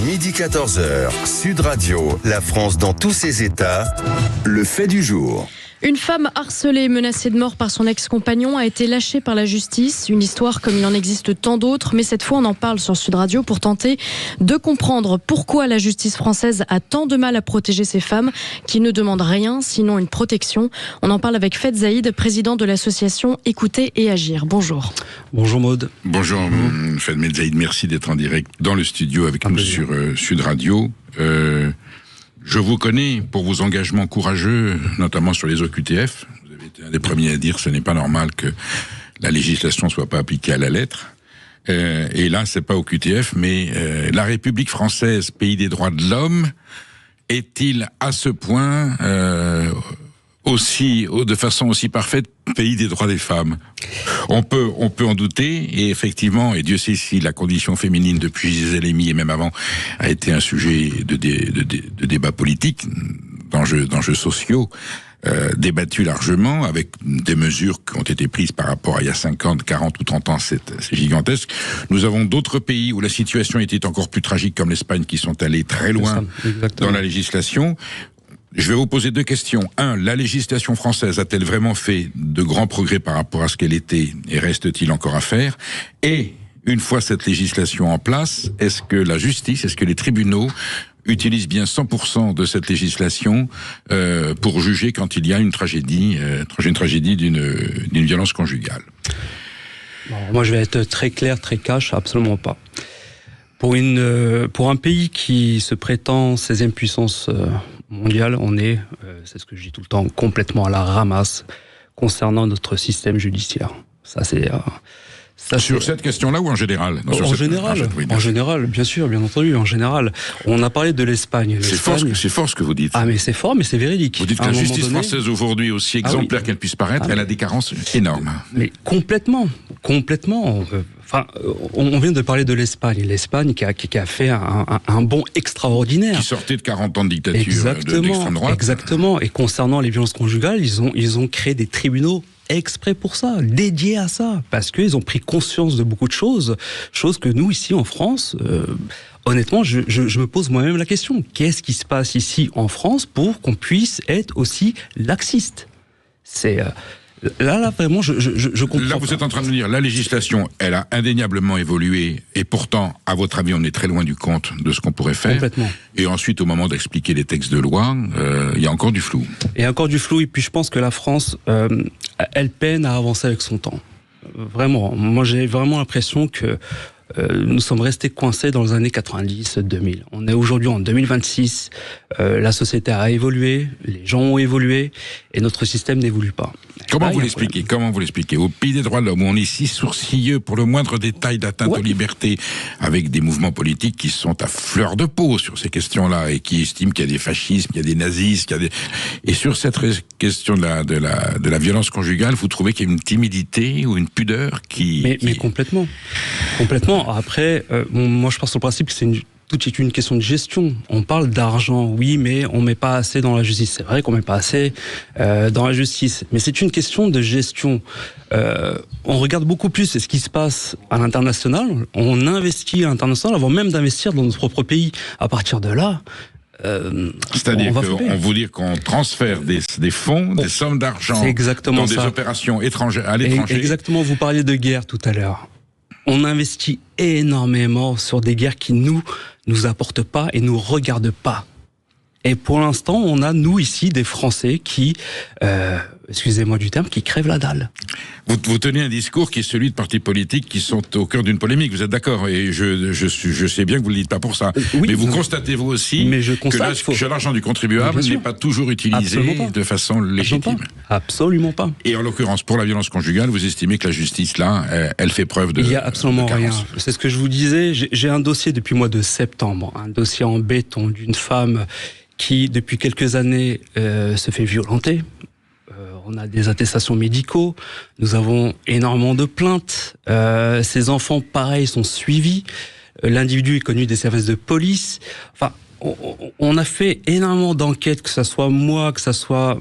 Midi 14h, Sud Radio, la France dans tous ses états, le fait du jour. Une femme harcelée et menacée de mort par son ex-compagnon a été lâchée par la justice. Une histoire comme il en existe tant d'autres, mais cette fois on en parle sur Sud Radio pour tenter de comprendre pourquoi la justice française a tant de mal à protéger ces femmes qui ne demandent rien sinon une protection. On en parle avec Faiz Zaïd, président de l'association Écouter et Agir. Bonjour. Bonjour Maud. Bonjour Faiz Zaïd, merci d'être en direct dans le studio avec nous sur Sud Radio. Je vous connais pour vos engagements courageux, notamment sur les OQTF. Vous avez été un des premiers à dire que ce n'est pas normal que la législation ne soit pas appliquée à la lettre. Et là, c'est pas OQTF, mais la République française, pays des droits de l'homme, est-il à ce point de façon aussi parfaite, pays des droits des femmes? On peut en douter, et effectivement, et Dieu sait si la condition féminine depuis Gisèle-Halimi et même avant a été un sujet de débat politique, d'enjeux sociaux, débattus largement, avec des mesures qui ont été prises par rapport à il y a 50, 40 ou 30 ans, c'est gigantesque. Nous avons d'autres pays où la situation était encore plus tragique, comme l'Espagne, qui sont allés très loin dans la législation. Je vais vous poser deux questions. Un, la législation française a-t-elle vraiment fait de grands progrès par rapport à ce qu'elle était et reste-t-il encore à faire? Et, une fois cette législation en place, est-ce que la justice, est-ce que les tribunaux utilisent bien 100% de cette législation pour juger quand il y a une tragédie d'une violence conjugale? Alors, moi je vais être très clair, très cash, absolument pas. Pour un pays qui se prétend 16e puissance mondiale, on est, c'est ce que je dis tout le temps, complètement à la ramasse concernant notre système judiciaire. Ça c'est... Sur cette question-là ou en général? En général, bien sûr, bien entendu, en général. On a parlé de l'Espagne. C'est fort ce que vous dites. Ah mais c'est fort, mais c'est véridique. Vous dites que la justice française aujourd'hui, aussi exemplaire qu'elle puisse paraître, elle a des carences énormes. Mais complètement. Enfin, on vient de parler de l'Espagne. L'Espagne qui a fait un bond extraordinaire. Qui sortait de 40 ans de dictature d'extrême droite. Exactement. Et concernant les violences conjugales, ils ont créé des tribunaux exprès pour ça, dédiés à ça, parce qu'ils ont pris conscience de beaucoup de choses que nous, ici en France, honnêtement, je me pose moi-même la question. Qu'est-ce qui se passe ici en France pour qu'on puisse être aussi laxiste? C'est... Là, vraiment, je comprends. Là, vous êtes en train de me dire, la législation, elle a indéniablement évolué, et pourtant, à votre avis, on est très loin du compte de ce qu'on pourrait faire. Complètement. Et ensuite, au moment d'expliquer les textes de loi, il y a encore du flou. Il y a encore du flou, et puis je pense que la France, elle peine à avancer avec son temps. Vraiment. Moi, j'ai vraiment l'impression que nous sommes restés coincés dans les années 90-2000. On est aujourd'hui en 2026, la société a évolué, les gens ont évolué, et notre système n'évolue pas. Comment vous l'expliquez? Au pays des droits de l'homme, où on est si sourcilleux pour le moindre détail d'atteinte aux libertés, avec des mouvements politiques qui sont à fleur de peau sur ces questions-là, et qui estiment qu'il y a des fascismes, qu'il y a des nazistes, et sur cette question de la violence conjugale, vous trouvez qu'il y a une timidité ou une pudeur Mais complètement. Après, moi je pense au principe que tout est une question de gestion. On parle d'argent, oui, mais on met pas assez dans la justice. C'est vrai qu'on met pas assez dans la justice, mais c'est une question de gestion. On regarde beaucoup plus ce qui se passe à l'international. On investit à l'international avant même d'investir dans notre propre pays. À partir de là, c'est-à-dire qu'on vous dit qu'on transfère des fonds, des sommes d'argent dans des opérations à l'étranger. Exactement. Vous parliez de guerre tout à l'heure. On investit énormément sur des guerres qui nous apportent pas et nous regardent pas. Et pour l'instant, on a, nous, ici, des Français qui, excusez-moi du terme, qui crèvent la dalle. Vous tenez un discours qui est celui de partis politiques qui sont au cœur d'une polémique, vous êtes d'accord? Et je sais bien que vous ne le dites pas pour ça. Oui, mais vous constatez vous aussi que l'argent du contribuable n'est pas toujours utilisé de façon légitime. Absolument pas. Et en l'occurrence, pour la violence conjugale, vous estimez que la justice, là, elle fait preuve de... Il n'y a absolument rien. C'est ce que je vous disais. J'ai un dossier depuis le mois de septembre, un dossier en béton d'une femme qui, depuis quelques années, se fait violenter. On a des attestations médicaux, nous avons énormément de plaintes. Ces enfants, pareil, sont suivis. L'individu est connu des services de police. Enfin, on a fait énormément d'enquêtes, que ça soit moi, que ça soit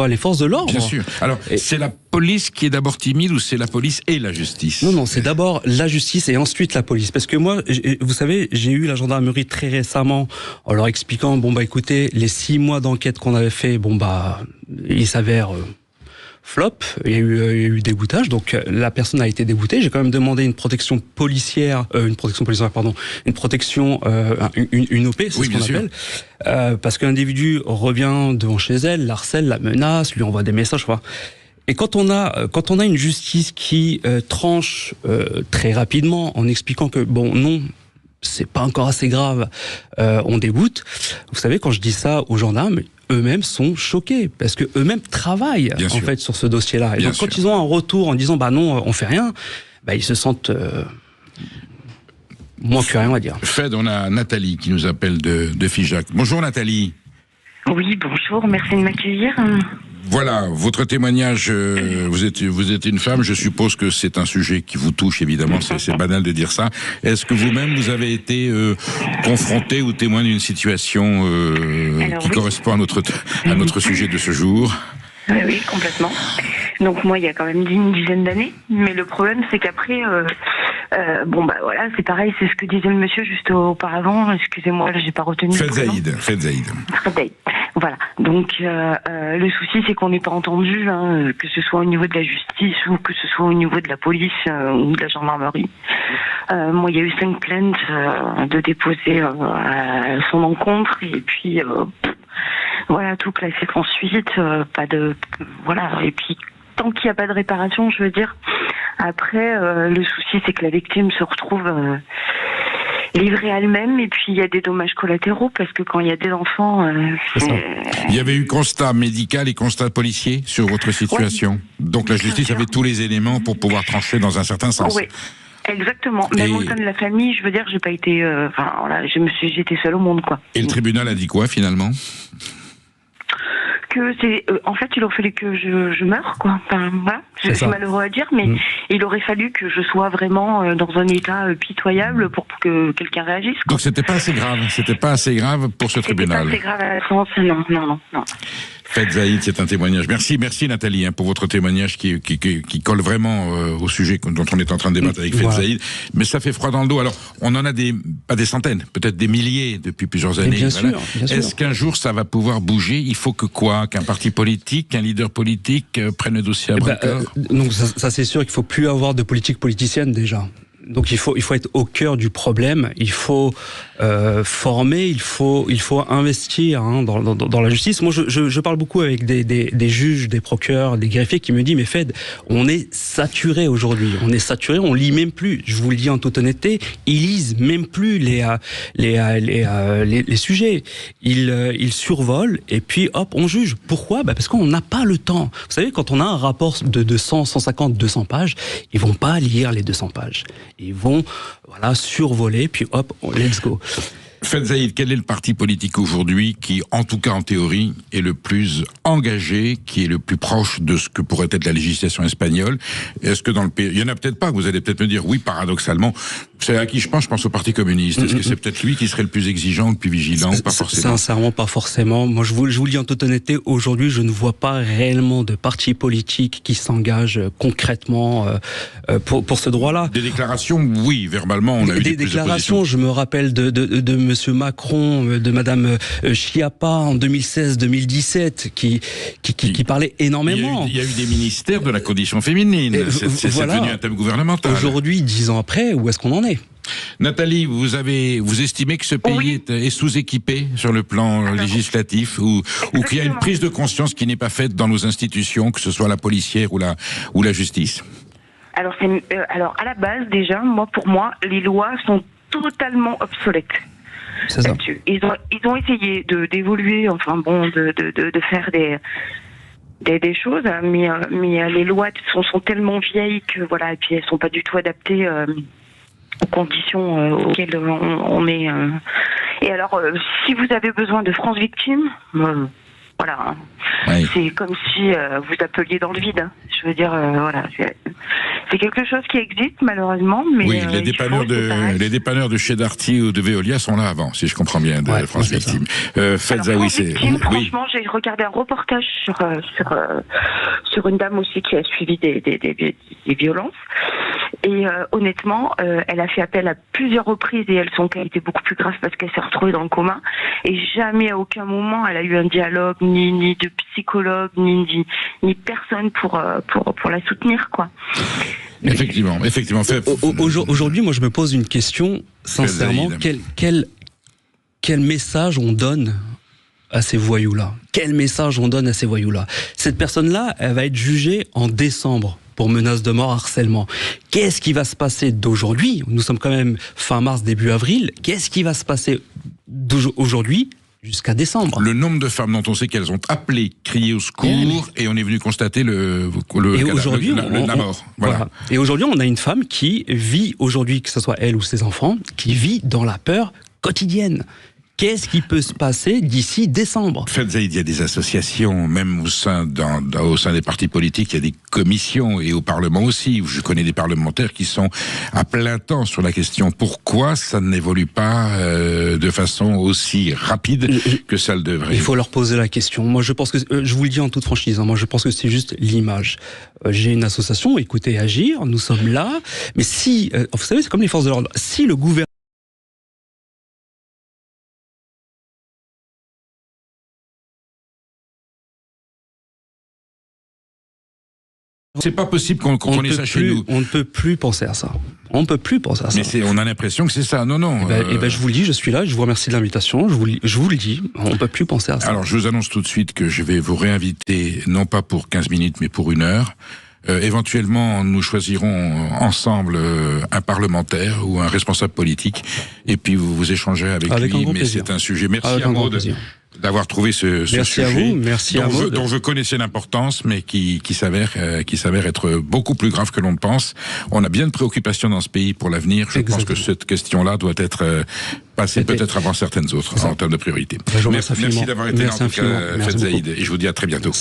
les forces de l'ordre. Bien sûr. Alors, c'est la police qui est d'abord timide ou c'est la police et la justice? Non, c'est d'abord la justice et ensuite la police. Parce que moi, vous savez, j'ai eu la gendarmerie très récemment en leur expliquant, écoutez, les 6 mois d'enquête qu'on avait fait, il s'avère flop, il y a eu déboutage, donc la personne a été déboutée. J'ai quand même demandé une protection policière, une OP, c'est ce qu'on appelle, parce qu'un individu revient devant chez elle, l'harcèle, la menace, lui envoie des messages, quoi. Et quand on a une justice qui tranche très rapidement en expliquant que non, c'est pas encore assez grave, on déboute. Vous savez, quand je dis ça aux gendarmes, eux-mêmes sont choqués parce que eux-mêmes travaillent en fait sur ce dossier-là. Et donc quand ils ont un retour en disant non, on fait rien, ils se sentent moins que rien à dire. Fed, on a Nathalie qui nous appelle de Figeac. Bonjour Nathalie. Oui, bonjour, merci de m'accueillir. Voilà, votre témoignage, vous êtes une femme, je suppose que c'est un sujet qui vous touche, évidemment, c'est banal de dire ça. Est-ce que vous-même, vous avez été confronté ou témoin d'une situation qui correspond à notre sujet de ce jour? Oui, complètement. Donc moi, il y a quand même une dizaine d'années, mais le problème, c'est qu'après, voilà, c'est pareil, c'est ce que disait le monsieur juste auparavant, excusez-moi, là, j'ai pas retenu le prénom. Fed Zaïd. Voilà. Donc le souci, c'est qu'on n'est pas entendu, que ce soit au niveau de la justice ou que ce soit au niveau de la police ou de la gendarmerie. Moi, il y a eu 5 plaintes de déposer à son encontre et puis voilà, tout classé ensuite, et puis tant qu'il n'y a pas de réparation, je veux dire. Après, le souci, c'est que la victime se retrouve livrée à elle-même, et puis il y a des dommages collatéraux, parce que quand il y a des enfants... Il y avait eu constat médical et constat policier sur votre situation. Ouais. Donc la justice avait tous les éléments pour pouvoir trancher dans un certain sens. Oui. Exactement. Même au sein de la famille, je veux dire, j'ai pas été... j'étais seule au monde, quoi. Et le tribunal a dit quoi, finalement ? Que c'est, en fait, il aurait fallu que je meure, quoi. Enfin, voilà. C'est malheureux à dire, mais il aurait fallu que je sois vraiment dans un état pitoyable pour que quelqu'un réagisse, quoi. Donc c'était pas assez grave pour ce tribunal. C'était pas assez grave à la France, non. Fed Zaïd, c'est un témoignage. Merci Nathalie pour votre témoignage qui colle vraiment au sujet dont on est en train de débattre avec Fed Zaïd. Mais ça fait froid dans le dos. Alors, on en a pas des centaines, peut-être des milliers depuis plusieurs années. Bien sûr. Est-ce qu'un jour ça va pouvoir bouger ? Il faut que quoi ? Qu'un parti politique, qu'un leader politique prenne le dossier à bras-le-corps ? Donc ça c'est sûr qu'il faut plus avoir de politique politicienne déjà. Donc il faut être au cœur du problème, il faut former, il faut investir dans la justice. Moi je parle beaucoup avec des juges, des procureurs, des greffiers qui me disent mais Fed, on est saturé aujourd'hui, on lit même plus. Je vous le dis en toute honnêteté, ils lisent même plus les sujets. Ils survolent et puis hop on juge. Pourquoi ? Parce qu'on n'a pas le temps. Vous savez, quand on a un rapport de 100, 150, 200 pages, ils vont pas lire les 200 pages. Ils vont survoler, puis hop, let's go. Fed Zaïd, quel est le parti politique aujourd'hui qui, en tout cas en théorie, est le plus engagé, qui est le plus proche de ce que pourrait être la législation espagnole ? Est-ce que dans le pays, il y en a peut-être pas, vous allez peut-être me dire, oui, paradoxalement, c'est à qui je pense au Parti communiste. Est-ce que c'est peut-être lui qui serait le plus exigeant, le plus vigilant, ou pas forcément ? Sincèrement, pas forcément. Moi, je vous le dis en toute honnêteté, aujourd'hui, je ne vois pas réellement de parti politique qui s'engage concrètement pour ce droit-là. Des déclarations, oui, verbalement, on a eu des déclarations. Je me rappelle de Monsieur Macron, de Madame Schiappa en 2016-2017, qui parlait énormément. Il y a eu des ministères de la condition féminine. C'est devenu un thème gouvernemental. Aujourd'hui, 10 ans après, où est-ce qu'on en est ? Nathalie, vous estimez que ce pays est sous-équipé sur le plan législatif ou qu'il y a une prise de conscience qui n'est pas faite dans nos institutions, que ce soit la policière ou la justice ? Alors, à la base, déjà, pour moi, les lois sont totalement obsolètes. C'est ça. Ils ont essayé d'évoluer, de faire des choses, mais les lois sont tellement vieilles que et puis elles sont pas du tout adaptées aux conditions auxquelles on est. Et alors, si vous avez besoin de France Victime, Oui. C'est comme si vous appeliez dans le vide. Hein. Je veux dire, voilà, c'est quelque chose qui existe malheureusement, mais oui, les dépanneurs de chez Darty ou de Veolia sont là avant, si je comprends bien, de France Victime. Franchement, j'ai regardé un reportage sur une dame aussi qui a suivi des violences. Et honnêtement, elle a fait appel à plusieurs reprises et son cas était beaucoup plus grave parce qu'elle s'est retrouvée dans le coma. Et jamais, à aucun moment, elle a eu un dialogue, ni de psychologue, ni personne pour la soutenir, quoi. Effectivement. Aujourd'hui, moi, je me pose une question, sincèrement. Quel message on donne à ces voyous-là? Quel message on donne à ces voyous-là? Cette personne-là, elle va être jugée en décembre pour menace de mort, harcèlement. Qu'est-ce qui va se passer d'aujourd'hui? Nous sommes quand même fin mars, début avril. Qu'est-ce qui va se passer d'aujourd'hui jusqu'à décembre? Le nombre de femmes dont on sait qu'elles ont appelé, crié au secours, et on est venu constater la mort. Voilà. Et aujourd'hui, on a une femme qui vit aujourd'hui, que ce soit elle ou ses enfants, qui vit dans la peur quotidienne. Qu'est-ce qui peut se passer d'ici décembre? Faites Zaïd, il y a des associations, même au sein des partis politiques, il y a des commissions, et au Parlement aussi, où je connais des parlementaires qui sont à plein temps sur la question. Pourquoi ça n'évolue pas de façon aussi rapide que ça le devrait? Il faut leur poser la question. Moi, je pense que, je vous le dis en toute franchise, moi je pense que c'est juste l'image. J'ai une association, Écoutez Agir, nous sommes là, mais si, vous savez, c'est comme les forces de l'ordre, si le gouvernement c'est pas possible qu'on ait ça chez nous. On ne peut plus penser à ça. On ne peut plus penser à ça. Mais on a l'impression que c'est ça. Non. Eh ben, je vous le dis, je suis là, je vous remercie de l'invitation, je vous le dis, on ne peut plus penser à ça. Alors, je vous annonce tout de suite que je vais vous réinviter, non pas pour 15 minutes, mais pour 1 heure. Éventuellement, nous choisirons ensemble un parlementaire ou un responsable politique, et puis vous échangerez avec lui. Mais plaisir. C'est un sujet. Merci à Maud d'avoir trouvé ce sujet dont je connaissais l'importance, mais qui s'avère être beaucoup plus grave que l'on ne pense. On a bien de préoccupations dans ce pays pour l'avenir. Je pense que cette question-là doit être passée peut-être avant certaines autres en termes de priorité. Merci d'avoir été là, en tout cas, Faites Zaïd, et je vous dis à très bientôt.